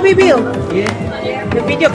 Review. The video.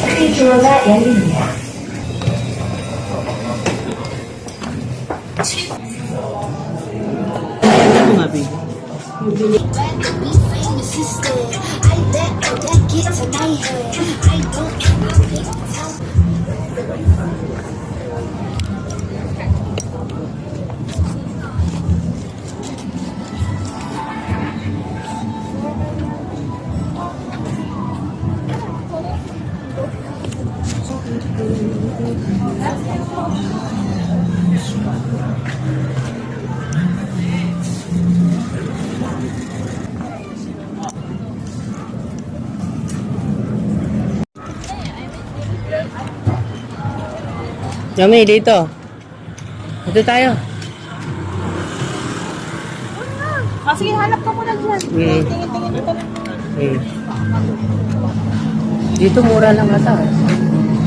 스케줄러가 열립니다. Yummy, dito. Dito tayo. Sige, hanap ka muna dyan. Tingin-tingin ito. Dito mura lang ata.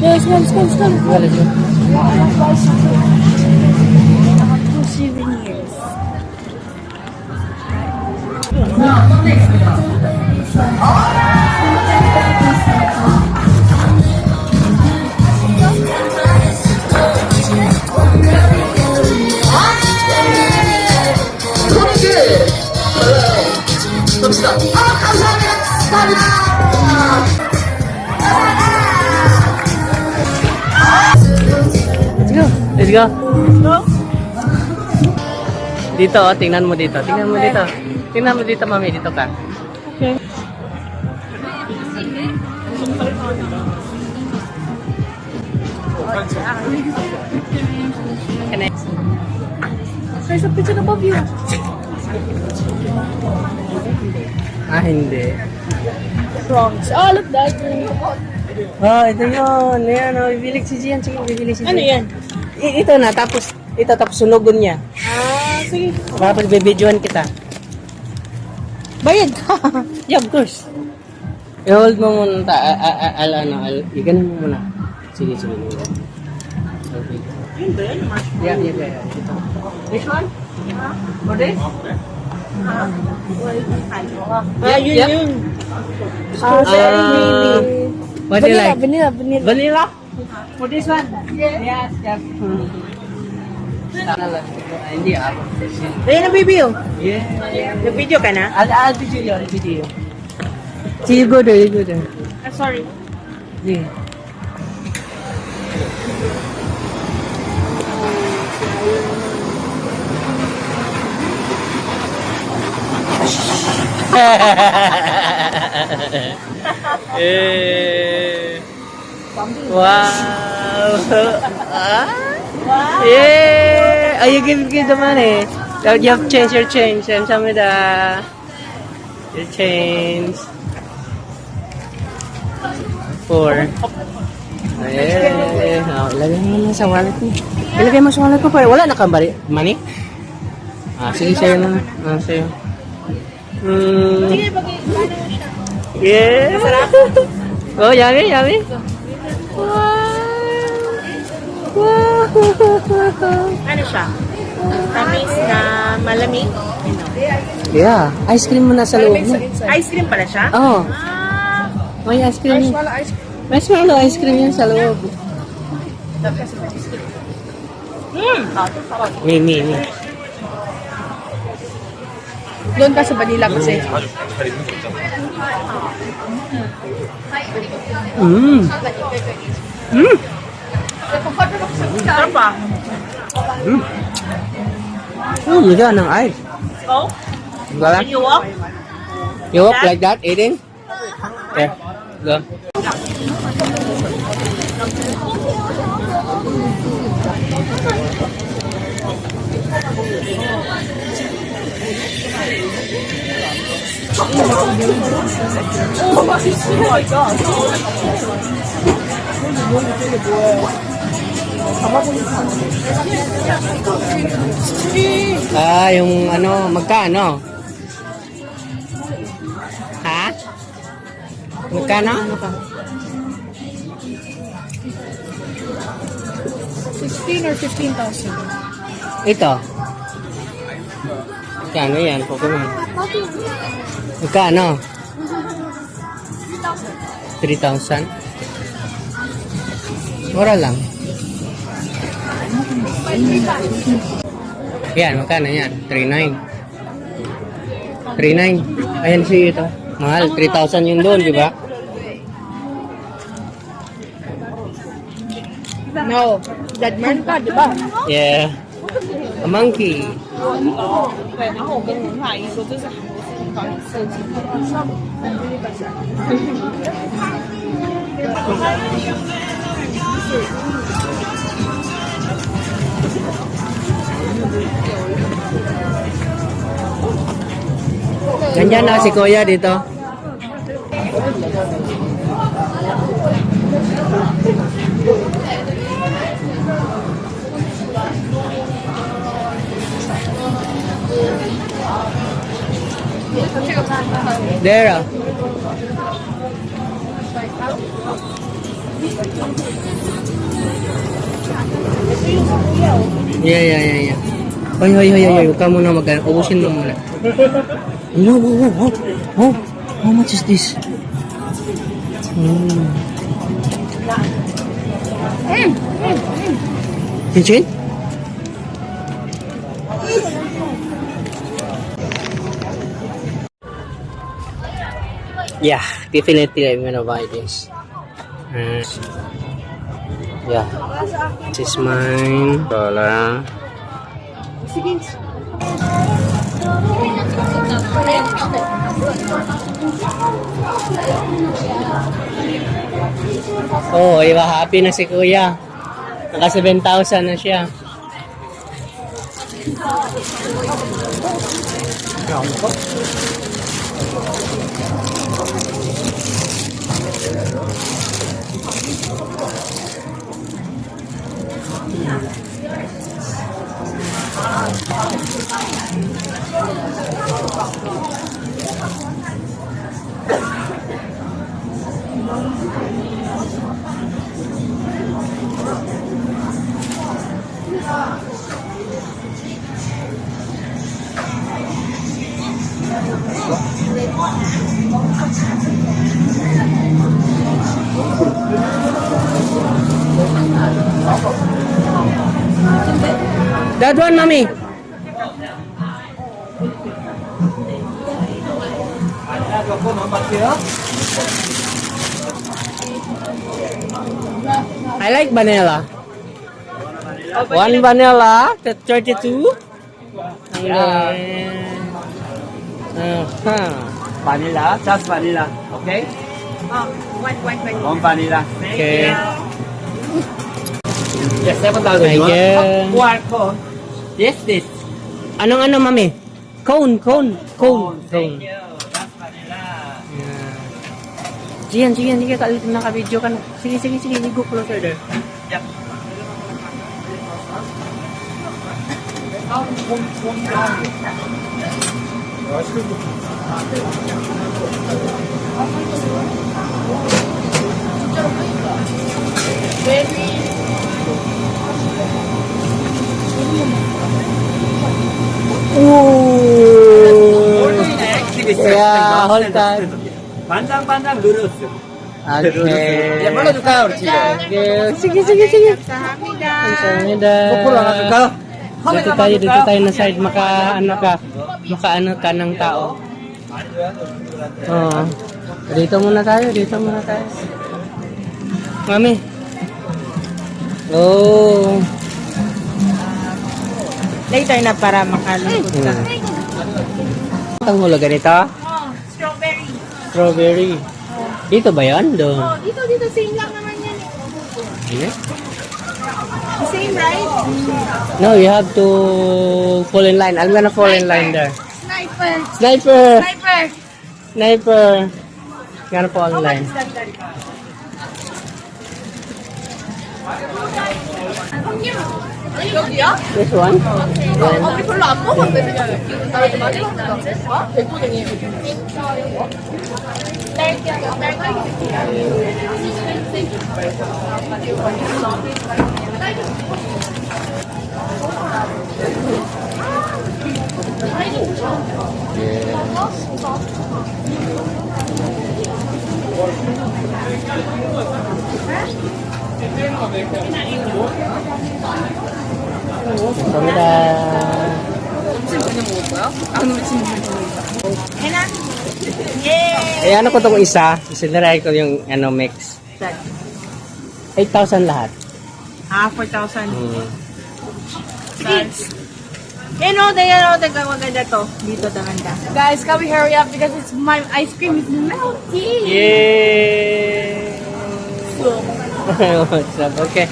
Yes, let's go. Let's go. 2 souvenirs. Let's go. Dito, oh, tingnan mo dito. Tingnan mo dito. Tingnan mo dito, mami. Dito ka. Okay. There's a picture above you. Ah, hindi. Frogs. Oh, look that. Oh, ito yun. Ayan, oh, bibilig si Gian. Sige, bibilig si Gian. Ano yan? Ito na, tapos sunugon niya. Ah, sige. Tapos bibidyohan kita. Bayad ka. Yeah, of course. I-hold mo muna, i-ganon mo muna. Sige. Okay. Yun ba yan? Yeah. Ito. This one? For this? Ah, yun Yeah. yun. Strawberry maybe. What do you like? Vanilla. Vanilla? For this one? Yes. Hindi ako. Ayan ang review. Yeah. Nag-video ka na? I'll video. See, you go there. Sorry. Yeah. Wow. Yeah. Oh, you give the money. So you have change your change. And some of your change. 4. Oh, ilagay mo na sa wallet mo. Ilagay mo sa wallet mo pa. Wala na kang money? Ah, sige, sa'yo na. Ah, sa'yo. Sige, Yeah. Masarap? Oh, yummy. Wow. Ano siya? Tamis na malamig? Yeah, ice cream mo na sa loob mo. Ice cream pala siya? Oh, Ah, may ice cream. Marshmallow ice cream yun sa loob. Me. doon ka sa vanilla kasi. Sarap pa. Nagyan ng ice. Oh? Diba? Can you walk? You walk like that, eating? Yeah. Go. Ah, yung ano, magkano? Ha? Magkano? 16 or 15,000. Ito. Magkano yan, Pokemon? Magkano? 3,000? Mura lang. Yan, magkano yan? 3,900. 3,900. Ayan si ito. Mahal, 3,000 yun doon, di ba? No. Deadman ka, di ba? Yeah. A monkey. 对，然后我跟文化姨说，这是韩国设计导演设计的。 Nandiyan na si Kuya dito. There. Yeah. Hoy. Huwag ka muna ubusin mo muna. Wow. How much is this? Kitchen? Yeah, definitely I'm gonna buy this. Yeah, this is mine. Dollar. Oh, iba happy na si Kuya. Naka 7,000 na siya. That one, mommy. I like vanilla. One vanilla, 32. And then, Vanilla, just vanilla, okay? One vanilla. Okay. Yes, 7,000. Thank you. One cone. This. Anong ano, mami? Cone. Thank you. Just vanilla. Yeah. Sige, kalit na ka-video ka na. Sige, you go closer there. Yep. Yeah, hold on. 반장 누르스. Okay. 야, 불러줄까요, 우리 집에? Sige. 감사합니다. 거꾸로 나가줄까요? Dito tayo na side, makaano ka ng tao. Oo. Dito muna tayo. Mami. Oh. Later na para makalungkot ka. Ang hulaga nito? Strawberry. Strawberry. Dito ba yan? Doon. Oh, dito, same lang naman yan. Hindi? Same, right? No, you have to fall in line. I'm gonna fall in line there. Sniper. Sniper! Sniper. Sniper! Gonna fall in line. 여기야? This one? 우리 별로 안 먹었는데 나 많이 먹는다. 어? 백고등이. 감사합니다. Eh, ano ko itong isa? Isindaray ko yung ano, mix. 8,000 lahat. 4,000. Hmm. Tingnan maganda to. Dito naman ka. Guys, can we hurry up because it's my ice cream is melting. Yay! What's up? Okay.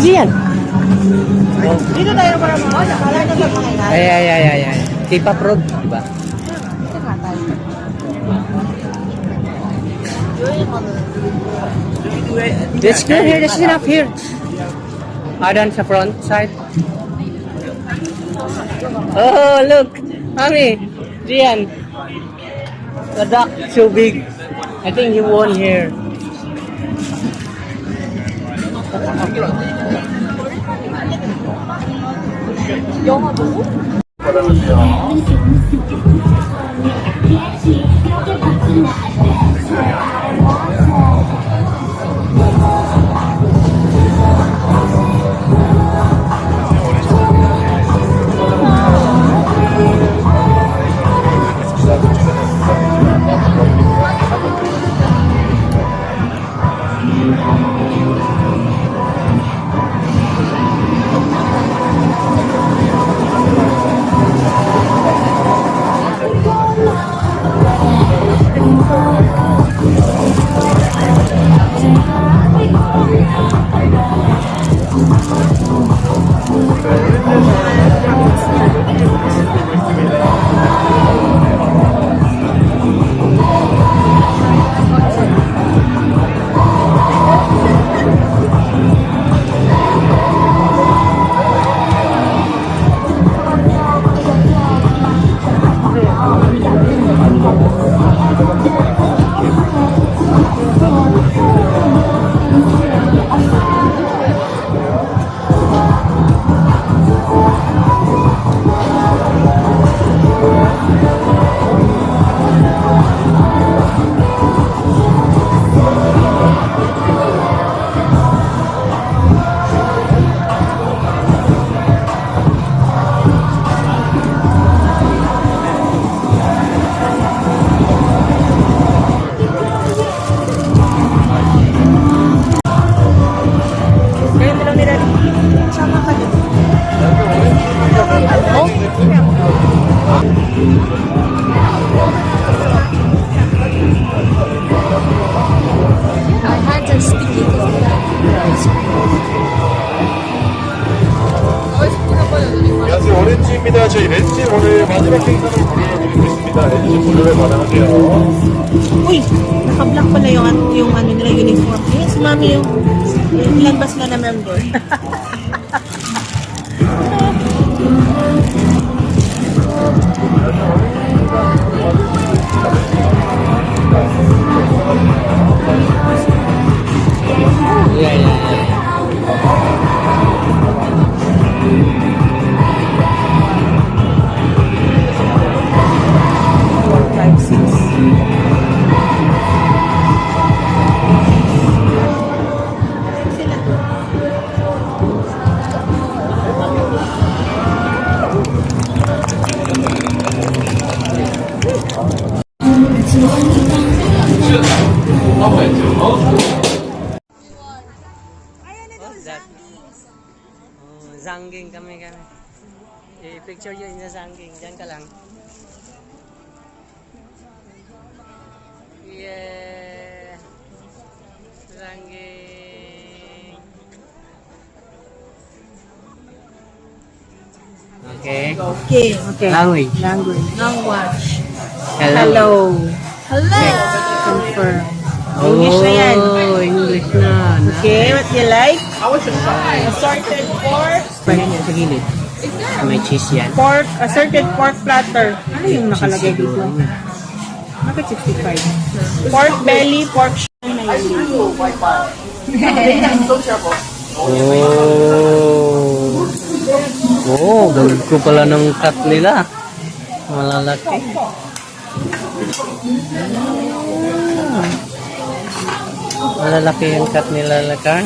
Diyan. Dito tayo para mo. Nakala na sa mga yan. Ay. K-pop road, di ba? Ito nga tayo. Let's go here. There's enough here. Adan sa front side. Oh, look. Mami. Diyan. The duck so big. I think he won here. 영화 보고? 안녕하세요. 오렌지입니다. 저희 렌즈 오늘 마지막 행사를 보여드리고 있습니다. 렌즈 블루에 받아가세요. Uy, naka-black pala yung ano nila uniform. Yes, mami yung ilan ba sila na member? Yeah. I-picture yun na sa hangking. Diyan ka lang. Yeah. Hangking. Okay. Okay. Okay. Language. Language. Language. Hello. Hello. Confirm. Oh, English na yan. English na. Okay, what you like? Assorted pork. Pwede niya sa gilid. May cheese yan. Pork, assorted pork platter. Ano yung nakalagay Cheese dito? siguro. Bakit 65? Pork belly, pork shank na yun. Oh. Oh, galit ko pala ng cut nila. Malalaki. Malalaki yung cut nila lakan.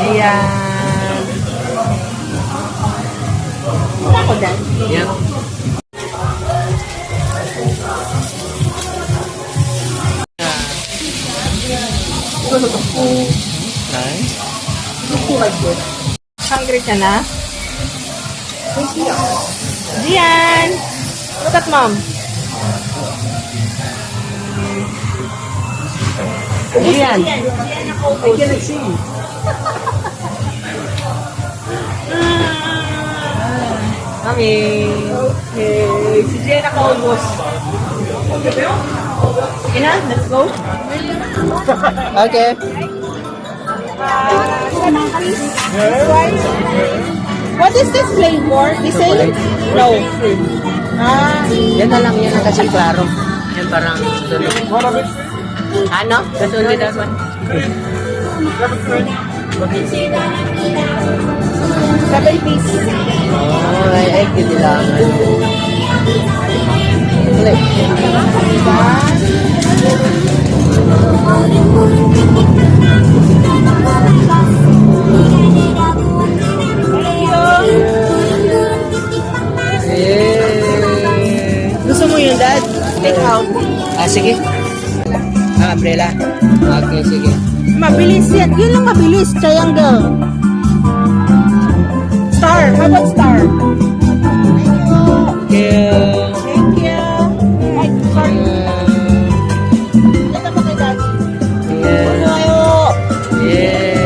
Ayan. Ako dyan. Yep. Nice. Hungry ka na? Diyan! Look at mom. Ayan. I cannot see. Kami. Okay. Si Jen nakaubos. Okay na, let's go. Okay. What is this flavor? The same? No. Ah, Yan na lang, yan na kasi klaro. Yan parang sunog. Ano? Sunog din ako. seven piece. Oh, ay kailangan. Ulit. Gusto mo yun, Dad? Take out. Ah, sige. Ah, umbrella. Okay, sige. Mabilis yan. Yun lang mabilis. Triangle. Star. How about star? Okay. Thank you. Ay, sorry. Ito pa kay Daddy. Yeah. Ayo. Yeah.